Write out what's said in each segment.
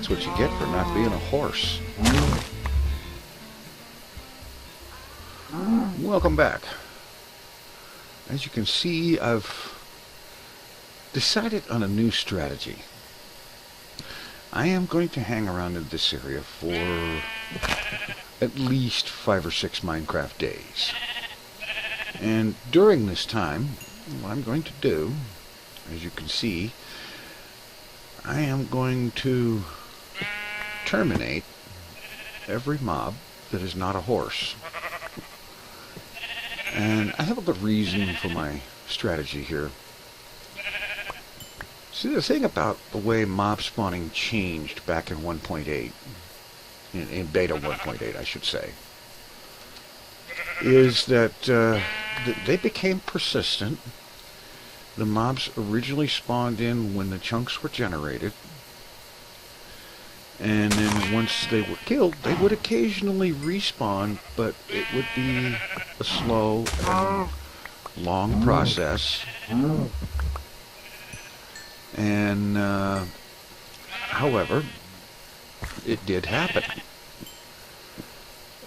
That's what you get for not being a horse. Welcome back. As you can see, I've decided on a new strategy. I am going to hang around in this area for at least 5 or 6 Minecraft days. And during this time, what I'm going to do, as you can see, I am going to terminate every mob that is not a horse. And I have a good reason for my strategy here. See, the thing about the way mob spawning changed back in 1.8, in beta 1.8 I should say, is that they became persistent. The mobs originally spawned in when the chunks were generated, and then once they were killed, they would occasionally respawn, but it would be a slow and long process. And, however, it did happen.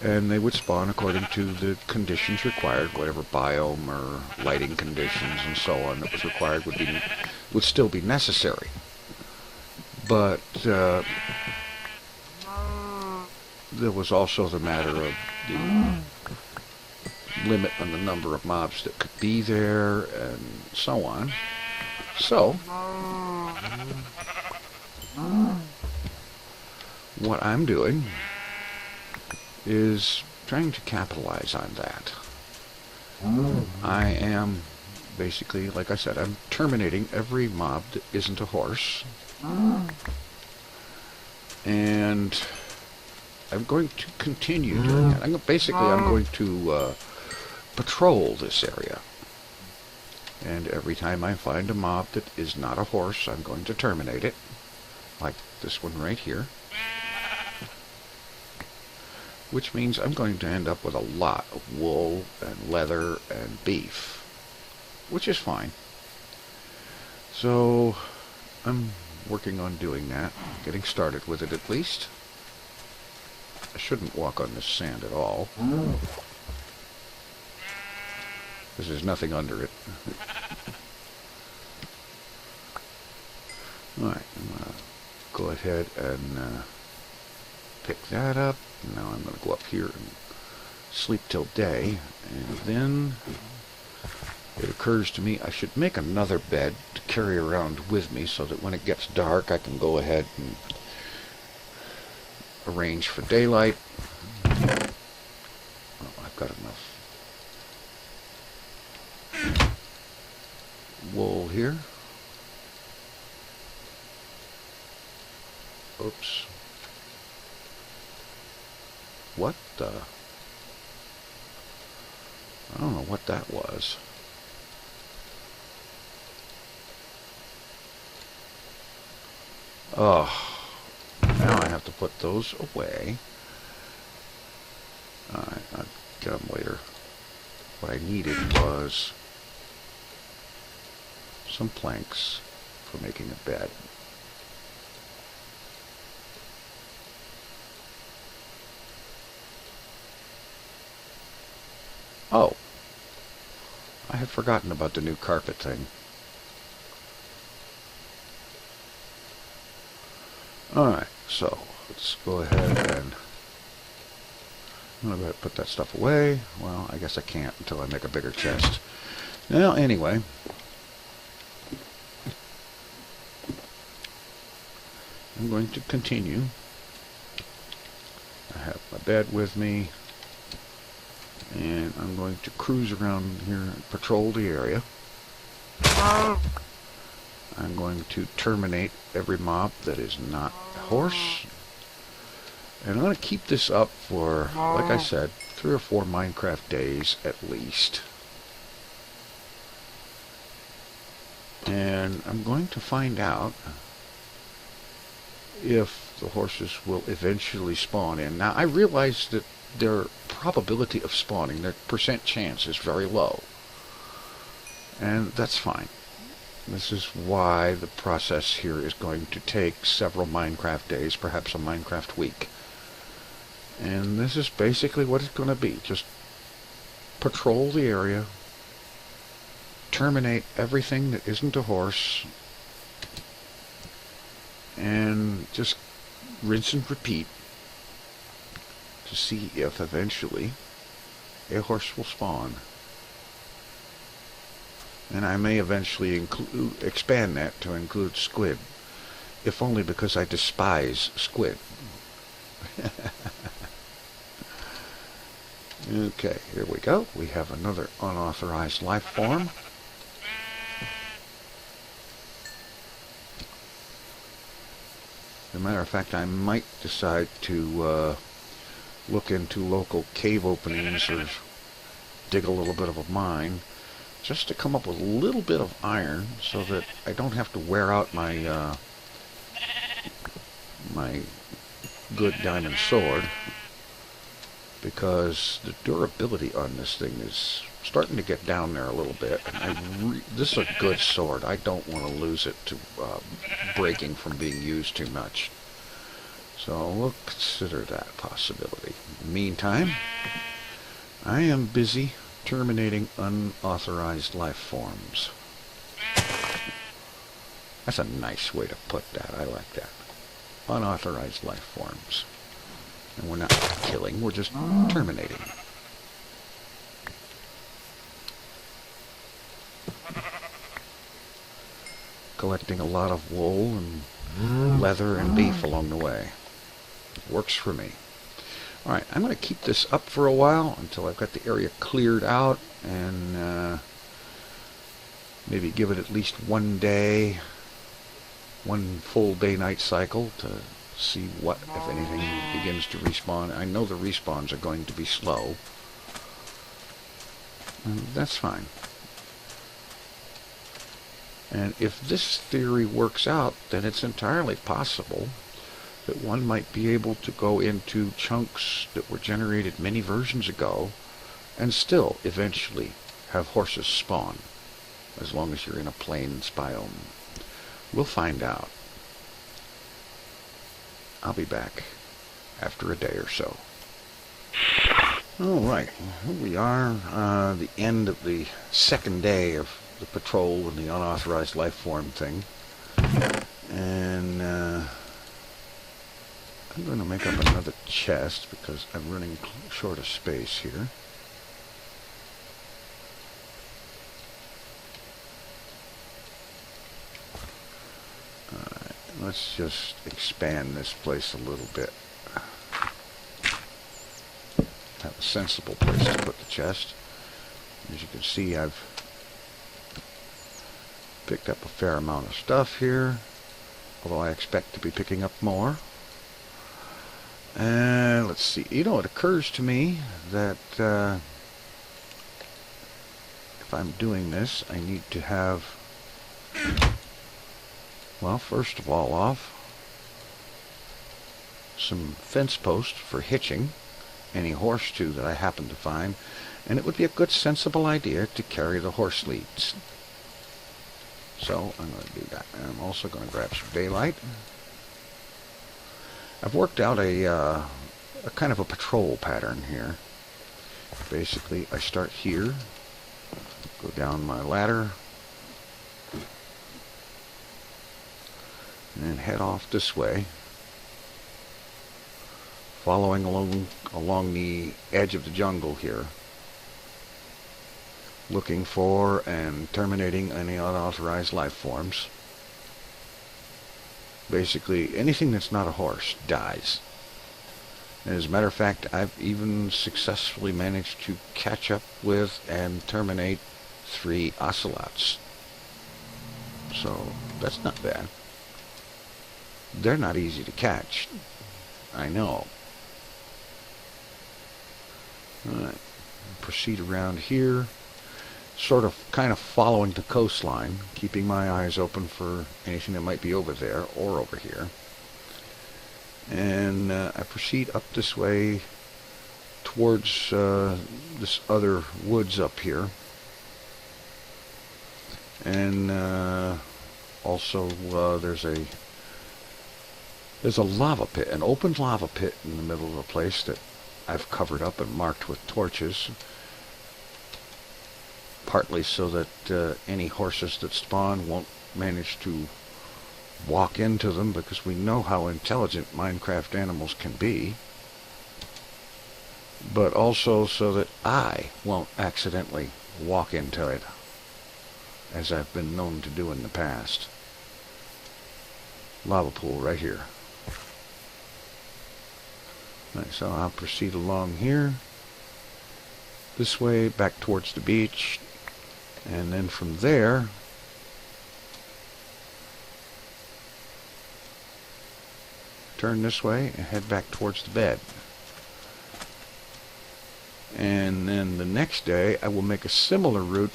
And they would spawn according to the conditions required, whatever biome or lighting conditions and so on that was required would still be necessary. But there was also the matter of the limit on the number of mobs that could be there and so on. So, what I'm doing is trying to capitalize on that. I am basically, like I said, I'm terminating every mob that isn't a horse. And I'm going to continue doing that. I'm going to patrol this area. And every time I find a mob that is not a horse, I'm going to terminate it. Like this one right here. Which means I'm going to end up with a lot of wool and leather and beef. Which is fine. So, I'm working on doing that. Getting started with it at least. I shouldn't walk on this sand at all. Because there's nothing under it. Alright, I'm going to go ahead and pick that up. Now I'm going to go up here and sleep till day. And then it occurs to me I should make another bed to carry around with me so that when it gets dark I can go ahead and arrange for daylight. Oh, I've got enough wool here. Oops. What the? I don't know what that was. Oh, now I have to put those away. Alright, I'll get them later. What I needed was some planks for making a bed. Oh, I had forgotten about the new carpet thing. Alright, so let's go ahead and I'm going to put that stuff away. Well, I guess I can't until I make a bigger chest. Well, anyway. I'm going to continue. I have my bed with me. And I'm going to cruise around here and patrol the area. I'm going to terminate every mob that is not a horse. And I'm going to keep this up for, like I said, 3 or 4 Minecraft days at least. And I'm going to find out if the horses will eventually spawn in. Now, I realize that their probability of spawning, their percent chance is very low. And that's fine. This is why the process here is going to take several Minecraft days, perhaps a Minecraft week. And this is basically what it's going to be. Just patrol the area, terminate everything that isn't a horse, and just rinse and repeat to see if eventually a horse will spawn. And I may eventually expand that to include squid, if only because I despise squid. Okay, here we go. We have another unauthorized life form. As a matter of fact, I might decide to look into local cave openings or dig a little bit of a mine, just to come up with a little bit of iron so that I don't have to wear out my my good diamond sword, because the durability on this thing is starting to get down there a little bit. And this is a good sword. I don't want to lose it to breaking from being used too much. So we'll consider that possibility. In the meantime, I am busy terminating unauthorized life forms. That's a nice way to put that. I like that. Unauthorized life forms. And we're not killing, we're just terminating. Collecting a lot of wool and leather and beef along the way. Works for me. Alright, I'm going to keep this up for a while until I've got the area cleared out, and maybe give it at least one day, one full day-night cycle to see what, if anything, begins to respawn. I know the respawns are going to be slow. That's fine. And if this theory works out, then it's entirely possible that one might be able to go into chunks that were generated many versions ago and still eventually have horses spawn, as long as you're in a plains biome. We'll find out. I'll be back after a day or so. Alright, here we are, the end of the second day of the patrol and the unauthorized life form thing. And I'm going to make up another chest because I'm running short of space here. Let's just expand this place a little bit. Have a sensible place to put the chest. As you can see, I've picked up a fair amount of stuff here, although I expect to be picking up more. And let's see, it occurs to me that if I'm doing this, I need to have, well, first of all, off some fence posts for hitching any horse to that I happen to find, and it would be a good, sensible idea to carry the horse leads. So I'm going to do that. And I'm also going to grab some daylight. I've worked out a kind of a patrol pattern here. Basically, I start here, go down my ladder, and then head off this way, following along the edge of the jungle here, looking for and terminating any unauthorized life forms. Basically, anything that's not a horse dies. And as a matter of fact, I've even successfully managed to catch up with and terminate 3 ocelots. So, that's not bad. They're not easy to catch. I know. Alright, proceed around here, sort of kind of following the coastline, keeping my eyes open for anything that might be over there or over here. And I proceed up this way towards this other woods up here. And also there's a lava pit, an open lava pit in the middle of the place that I've covered up and marked with torches, partly so that any horses that spawn won't manage to walk into them, because we know how intelligent Minecraft animals can be, but also so that I won't accidentally walk into it, as I've been known to do in the past. Lava pool right here. Right, so I'll proceed along here, this way back towards the beach, and then from there turn this way and head back towards the bed. And then the next day I will make a similar route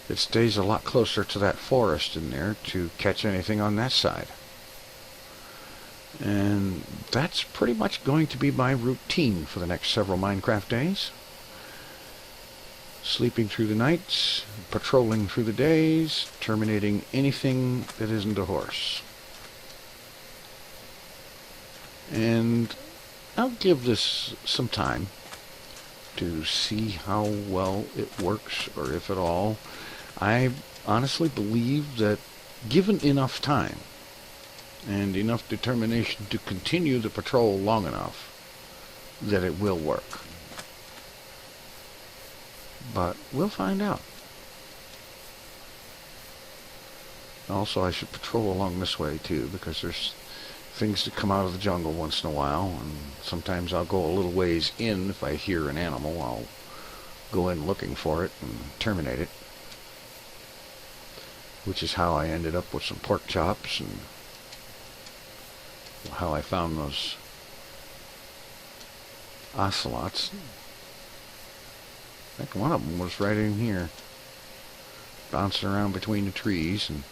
that stays a lot closer to that forest in there to catch anything on that side. And that's pretty much going to be my routine for the next several Minecraft days. Sleeping through the nights, patrolling through the days, terminating anything that isn't a horse. And I'll give this some time to see how well it works, or if at all. I honestly believe that given enough time and enough determination to continue the patrol long enough, that it will work. But we'll find out. Also, I should patrol along this way too, because there's things that come out of the jungle once in a while, and sometimes I'll go a little ways in. If I hear an animal, I'll go in looking for it and terminate it, which is how I ended up with some pork chops, and how I found those ocelots. I think one of them was right in here, bouncing around between the trees, and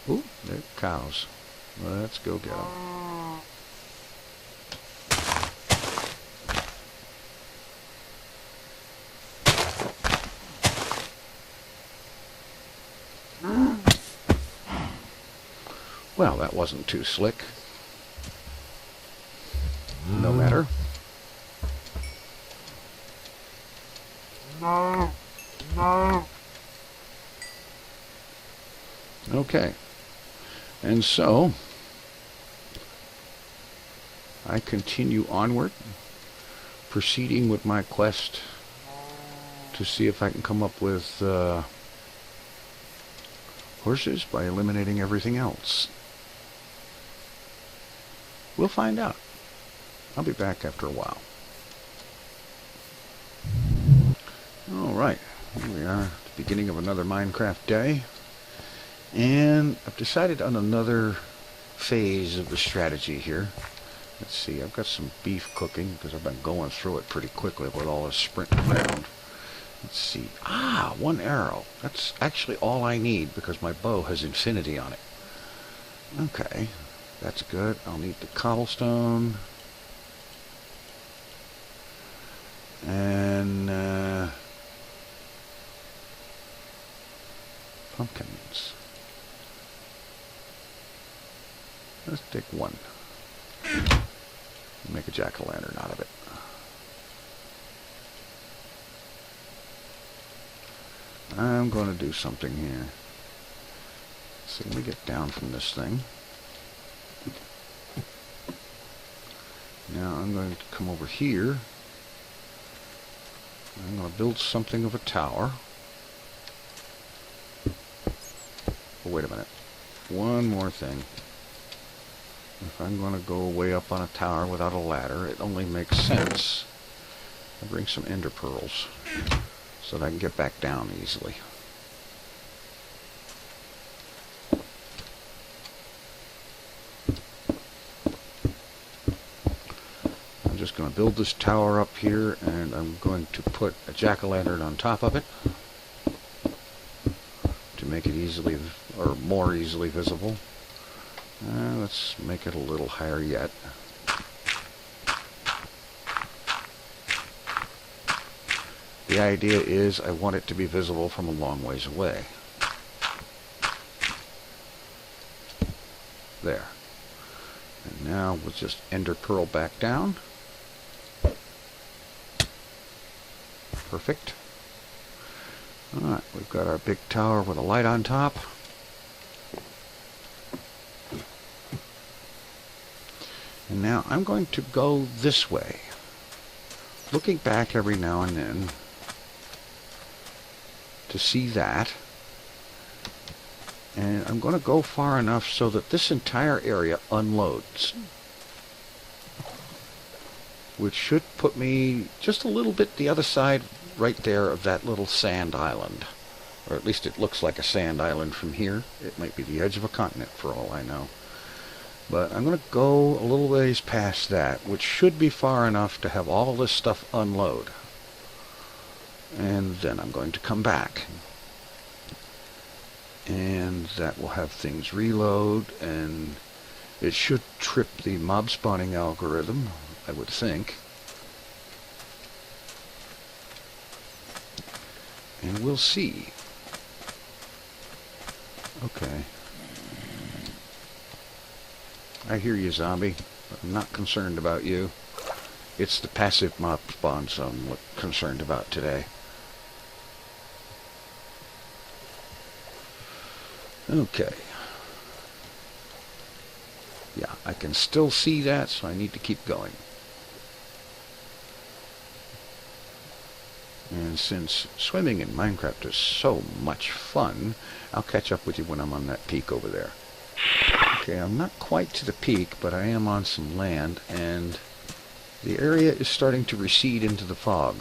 ooh, they're cows. Let's go get them. Well, that wasn't too slick. No matter. Okay. And so I continue onward, proceeding with my quest to see if I can come up with horses by eliminating everything else. We'll find out. I'll be back after a while. Alright, here we are at the beginning of another Minecraft day. And I've decided on another phase of the strategy here. Let's see, I've got some beef cooking because I've been going through it pretty quickly with all this sprinting around. Let's see. Ah, one arrow. That's actually all I need because my bow has infinity on it. Okay, that's good. I'll need the cobblestone. And pumpkins. Let's take one. Make a jack-o'-lantern out of it. I'm going to do something here. So let me get down from this thing. Now I'm going to come over here. I'm going to build something of a tower. Oh, wait a minute. One more thing. If I'm going to go way up on a tower without a ladder, it only makes sense I bring some ender pearls so that I can get back down easily. I'm just going to build this tower up here, and I'm going to put a jack-o'-lantern on top of it to make it easily, or more easily visible. Let's make it a little higher yet. The idea is I want it to be visible from a long ways away. There. And now we'll just ender pearl back down. Perfect. Alright, we've got our big tower with a light on top. And now I'm going to go this way, looking back every now and then to see that. And I'm going to go far enough so that this entire area unloads, which should put me just a little bit the other side right there of that little sand island. Or at least it looks like a sand island from here. It might be the edge of a continent for all I know. But I'm going to go a little ways past that, which should be far enough to have all this stuff unload. And then I'm going to come back. And that will have things reload, and it should trip the mob spawning algorithm, I would think. And we'll see. Okay. I hear you, zombie. I'm not concerned about you. It's the passive mob spawns I'm concerned about today. Okay. Yeah, I can still see that, so I need to keep going. And since swimming in Minecraft is so much fun, I'll catch up with you when I'm on that peak over there. Okay, I'm not quite to the peak, but I am on some land, and the area is starting to recede into the fog.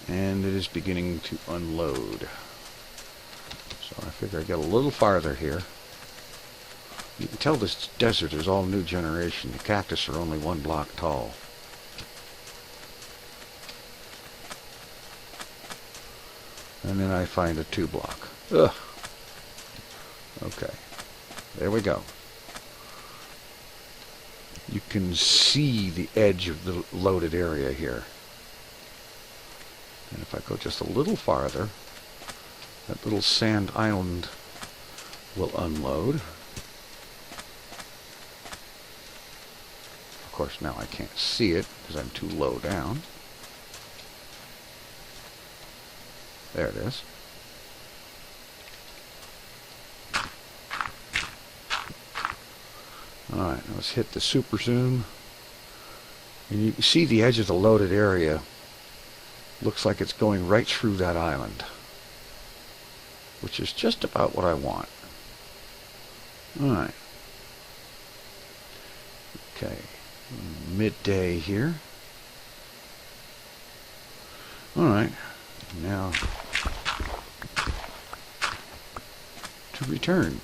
And it is beginning to unload. So I figure I get a little farther here. You can tell this desert is all new generation. The cactus are only 1 block tall. And then I find a 2 block. Ugh. Okay. There we go. You can see the edge of the loaded area here. And if I go just a little farther, that little sand island will unload. Of course, now I can't see it because I'm too low down. There it is. Alright, let's hit the super zoom. And you can see the edge of the loaded area. Looks like it's going right through that island, which is just about what I want. Alright. Okay. Midday here. Alright. Now to return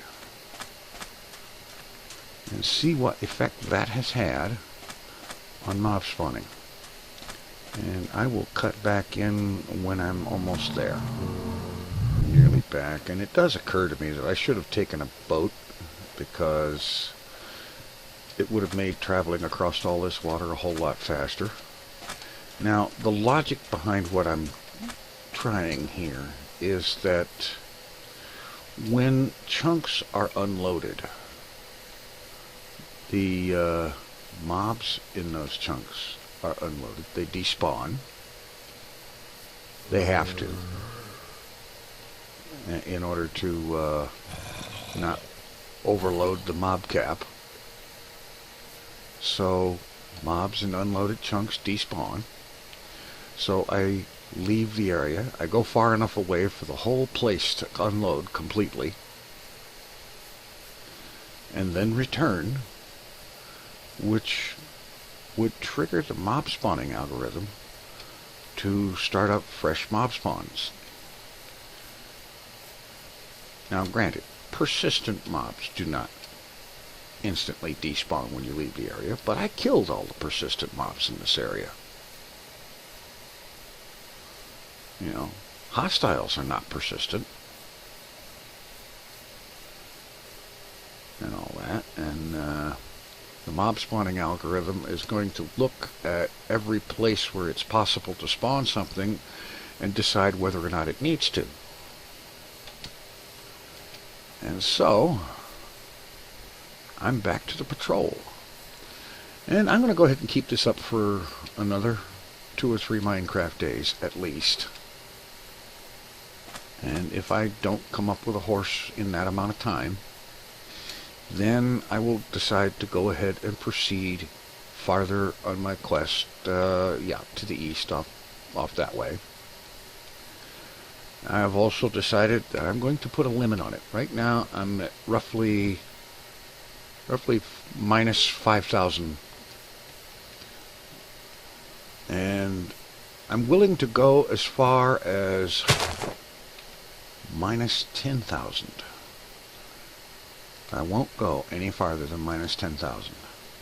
and see what effect that has had on mob spawning. And I will cut back in when I'm almost there. Nearly back. And it does occur to me that I should have taken a boat, because it would have made traveling across all this water a whole lot faster. Now, the logic behind what I'm trying here is that when chunks are unloaded, the mobs in those chunks are unloaded. They despawn. They have to, in order to not overload the mob cap. So mobs in unloaded chunks despawn. So I leave the area. I go far enough away for the whole place to unload completely, and then return, which would trigger the mob spawning algorithm to start up fresh mob spawns. Now granted, persistent mobs do not instantly despawn when you leave the area, but I killed all the persistent mobs in this area. You know, hostiles are not persistent, and all that, and the mob spawning algorithm is going to look at every place where it's possible to spawn something and decide whether or not it needs to. And so, I'm back to the patrol. And I'm going to go ahead and keep this up for another 2 or 3 Minecraft days at least. And if I don't come up with a horse in that amount of time, then I will decide to go ahead and proceed farther on my quest, to the east, off that way. I've also decided that I'm going to put a limit on it. Right now, I'm at roughly minus 5,000. And I'm willing to go as far as minus 10,000. I won't go any farther than minus 10,000.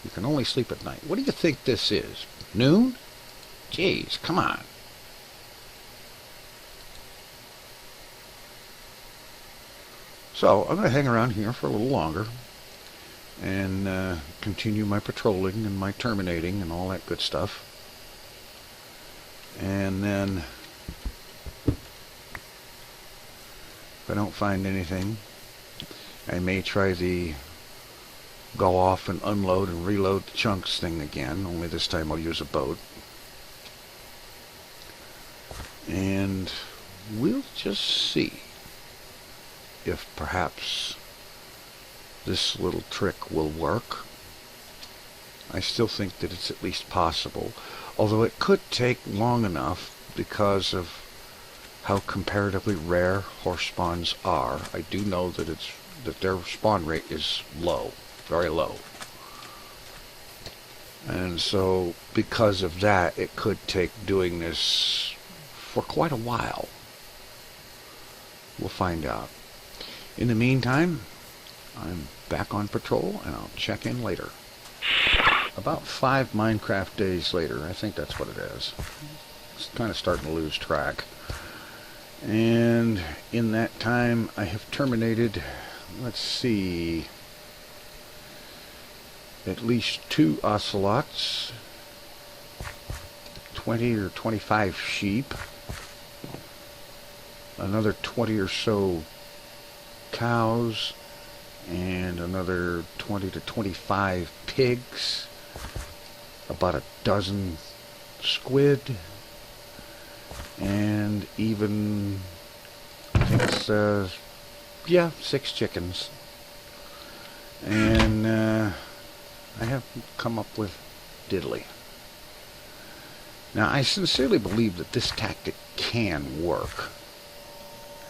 You can only sleep at night. What do you think this is? Noon? Jeez, come on. So I'm going to hang around here for a little longer and continue my patrolling and my terminating and all that good stuff. And then, if I don't find anything, I may try the go off and unload and reload the chunks thing again, only this time I'll use a boat. And we'll just see if perhaps this little trick will work. I still think that it's at least possible, although it could take long enough because of how comparatively rare horse spawns are. I do know that their spawn rate is low, very low. And so because of that, it could take doing this for quite a while. We'll find out. In the meantime, I'm back on patrol and I'll check in later. About 5 Minecraft days later, I think that's what it is. It's kind of starting to lose track. And in that time, I have terminated, let's see, at least 2 ocelots, 20 or 25 sheep, another 20 or so cows, and another 20 to 25 pigs, about a dozen squid, and even, I think it's, 6 chickens. And I haven't come up with diddly. Now, I sincerely believe that this tactic can work.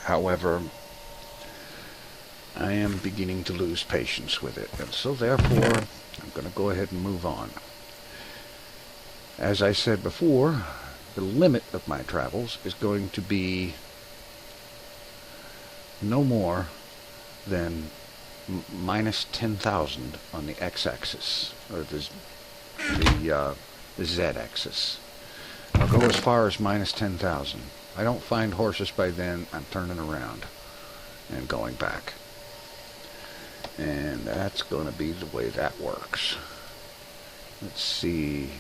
However, I am beginning to lose patience with it, and so therefore I'm going to go ahead and move on. As I said before, the limit of my travels is going to be no more than minus 10,000 on the x-axis, or the z-axis. I'll go as far as minus 10,000. If I don't find horses by then, I'm turning around and going back. And that's going to be the way that works. Let's see.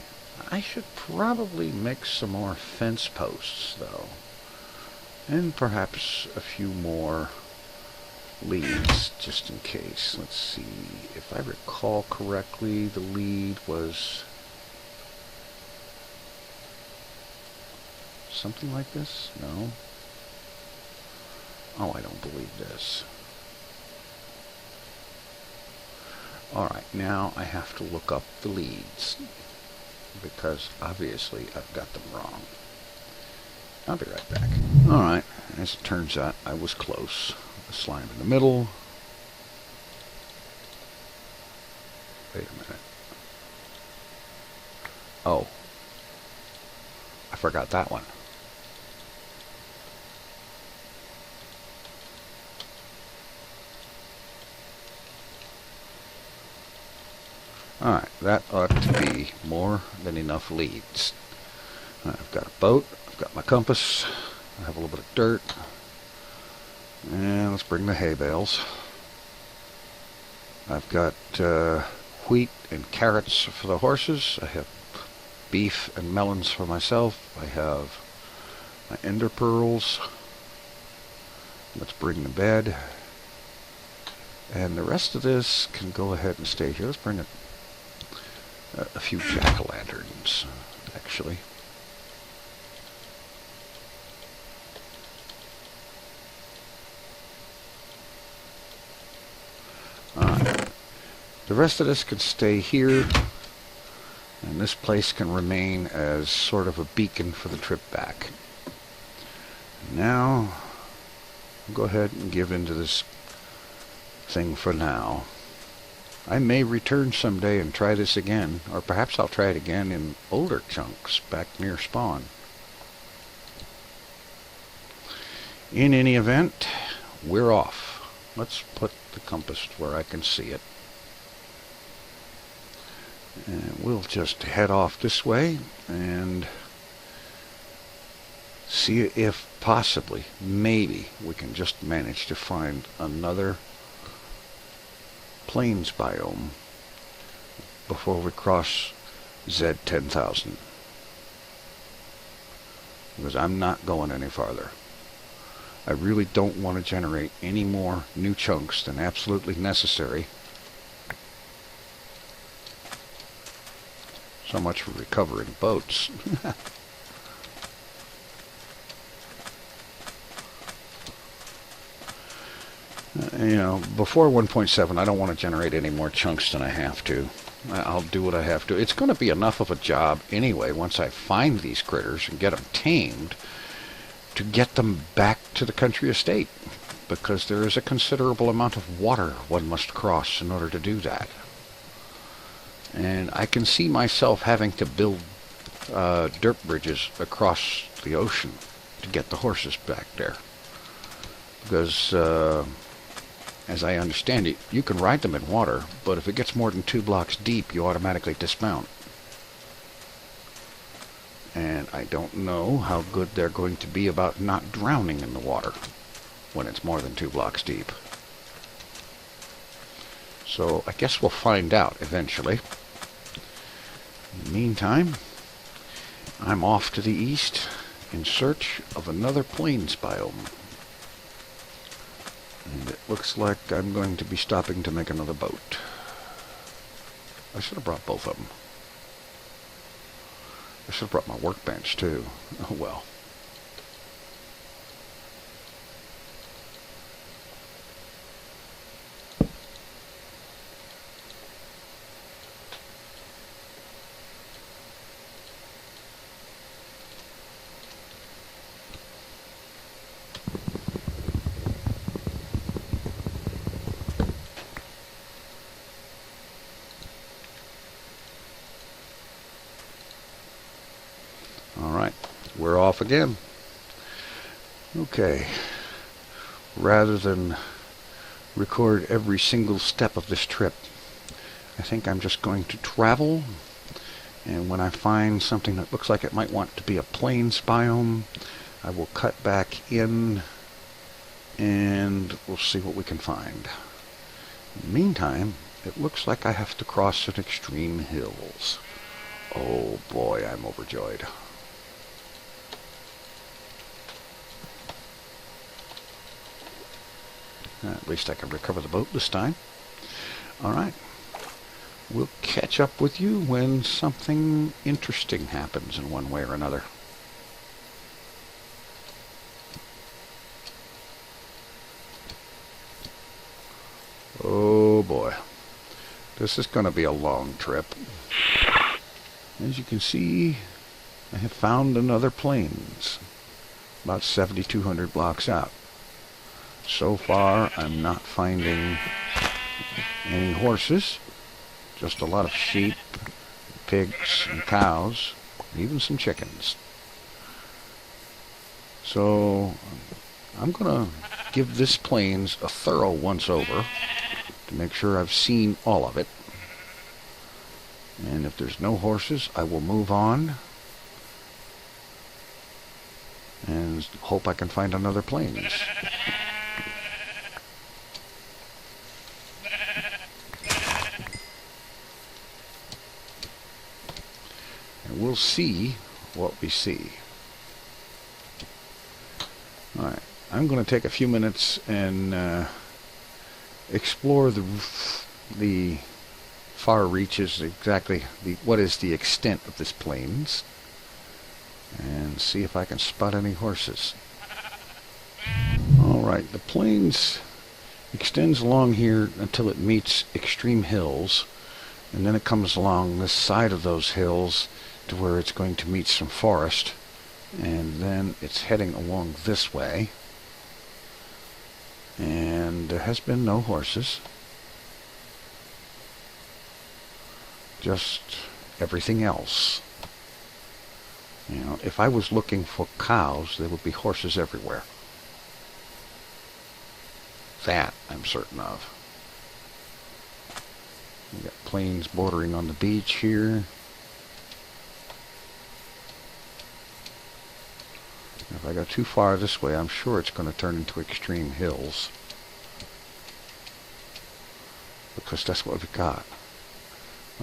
I should probably make some more fence posts, though. And perhaps a few more leads, just in case. Let's see. If I recall correctly, the lead was something like this? No? Oh, I don't believe this. Alright, now I have to look up the leads, because obviously I've got them wrong. I'll be right back. Alright, as it turns out, I was close. The slime in the middle. Wait a minute. Oh. I forgot that one. Alright, that ought to be more than enough leads. I've got a boat, I've got my compass, I have a little bit of dirt, and let's bring the hay bales. I've got wheat and carrots for the horses, I have beef and melons for myself, I have my ender pearls. Let's bring the bed. And the rest of this can go ahead and stay here. Let's bring a few jack-o'-lanterns, actually. Alright. The rest of this can stay here. And this place can remain as sort of a beacon for the trip back. Now, I'll go ahead and give into this thing for now. I may return someday and try this again, or perhaps I'll try it again in older chunks back near spawn. In any event, we're off. Let's put the compass where I can see it. And we'll just head off this way and see if possibly, maybe, we can just manage to find another plains biome before we cross Z10,000. Because I'm not going any farther. I really don't want to generate any more new chunks than absolutely necessary. So much for recovering boats. You know, before 1.7, I don't want to generate any more chunks than I have to. I'll do what I have to. It's going to be enough of a job anyway, once I find these critters and get them tamed, to get them back to the country estate. Because there is a considerable amount of water one must cross in order to do that. And I can see myself having to build dirt bridges across the ocean to get the horses back there. Because, as I understand it, you can ride them in water, but if it gets more than 2 blocks deep, you automatically dismount. And I don't know how good they're going to be about not drowning in the water when it's more than 2 blocks deep. So I guess we'll find out eventually. In the meantime, I'm off to the east in search of another plains biome. And it looks like I'm going to be stopping to make another boat. I should have brought both of them. I should have brought my workbench too. Oh well. We're off again. Okay. Rather than record every single step of this trip, I think I'm just going to travel, and when I find something that looks like it might want to be a plains biome, I will cut back in and we'll see what we can find. In the meantime, it looks like I have to cross some extreme hills. Oh boy, I'm overjoyed. At least I can recover the boat this time. Alright. We'll catch up with you when something interesting happens in one way or another. Oh boy. This is going to be a long trip. As you can see, I have found another plains. About 7,200 blocks out. So far, I'm not finding any horses, just a lot of sheep, pigs, and cows, even some chickens. So, I'm going to give this plains a thorough once-over to make sure I've seen all of it. And if there's no horses, I will move on and hope I can find another plains. We'll see what we see. Alright, I'm going to take a few minutes and explore the far reaches, exactly what is the extent of this plains, and see if I can spot any horses. Alright, the plains extends along here until it meets extreme hills, and then it comes along this side of those hills to where it's going to meet some forest, and then it's heading along this way, and there has been no horses, just everything else. You know, if I was looking for cows, there would be horses everywhere. That I'm certain of. We got plains bordering on the beach here. If I go too far this way, I'm sure it's going to turn into extreme hills, because that's what we got.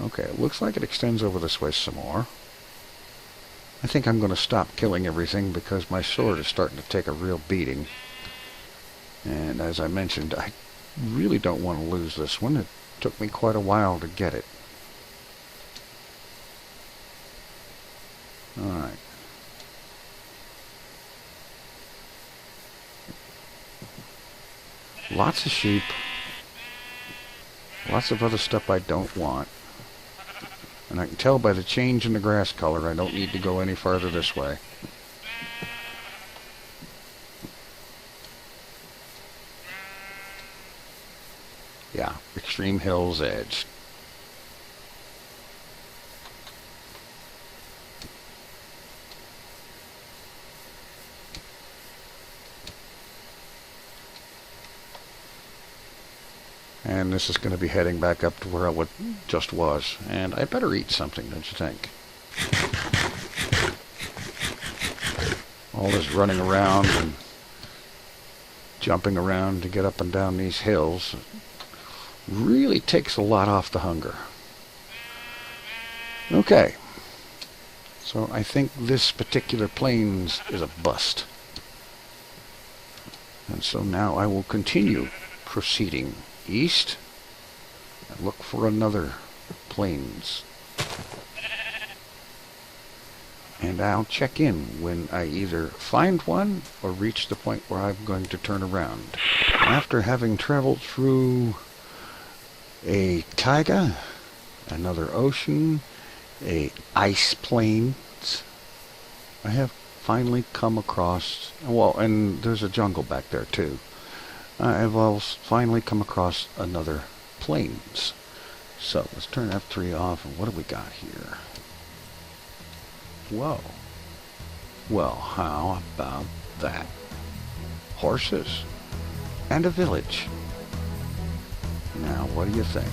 Okay, it looks like it extends over this way some more. I think I'm going to stop killing everything because my sword is starting to take a real beating. And as I mentioned, I really don't want to lose this one. It took me quite a while to get it. Alright. Lots of sheep. Lots of other stuff I don't want. And I can tell by the change in the grass color I don't need to go any farther this way. Yeah, extreme hills edge. And this is going to be heading back up to where I just was. And I better eat something, don't you think? All this running around and jumping around to get up and down these hills really takes a lot off the hunger. Okay. So I think this particular plains is a bust. And so now I will continue proceeding east and look for another plains. And I'll check in when I either find one or reach the point where I'm going to turn around. After having traveled through a taiga, another ocean, a ice plains, I have finally come across, well, and there's a jungle back there too. I've finally come across another plains. So let's turn F3 off, and what do we got here? Whoa. Well, how about that? Horses and a village. Now, what do you think?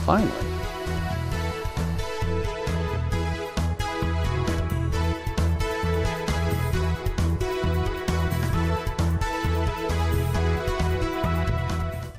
Finally.